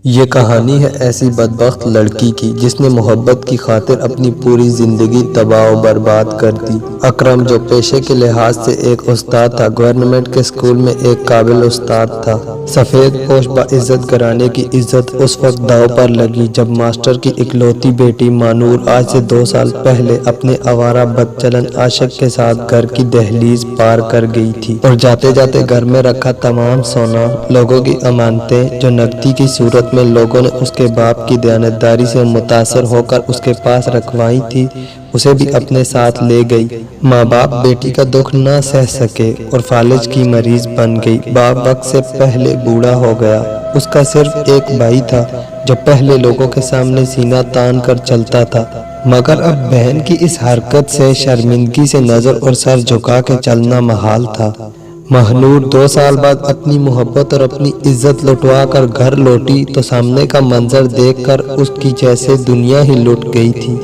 یہ کہانی ہے ایسی بدبخت لڑکی کی جس نے محبت کی خاطر اپنی پوری زندگی تباہ و برباد کر دی۔ اکرم جو پیشے کے لحاظ سے ایک استاد تھا، گورنمنٹ کے اسکول میں ایک قابل استاد تھا۔ سفید پوش باعزت گھرانے کی عزت اس وقت داؤ پر لگی جب ماسٹر کی اکلوتی بیٹی مانور آج سے 2 سال پہلے اپنے آوارہ بدچلن عاشق کے ساتھ گھر کی دہلیز پار کر گئی تھی، اور جاتے جاتے گھر میں رکھا تمام سونا، لوگوں کی امانتیں جو نقدی کی صورت میں لوگوں نے اس کے باپ کی دیانتداری سے متاثر ہو کر اس کے پاس رکھوائی تھی، اسے بھی اپنے ساتھ لے گئی۔ ماں باپ بیٹی کا دکھ نہ سہ سکے اور فالج کی مریض بن گئی۔ باپ وقت سے پہلے بوڑھا ہو گیا۔ اس کا صرف ایک بھائی تھا جو پہلے لوگوں کے سامنے سینہ تان کر چلتا تھا، مگر اب بہن کی اس حرکت سے شرمندگی سے نظر اور سر جھکا کے چلنا محال تھا۔ مہنور 2 سال بعد اپنی محبت اور اپنی عزت لٹوا کر گھر لوٹی تو سامنے کا منظر دیکھ کر اس کی جیسے دنیا ہی لٹ گئی تھی۔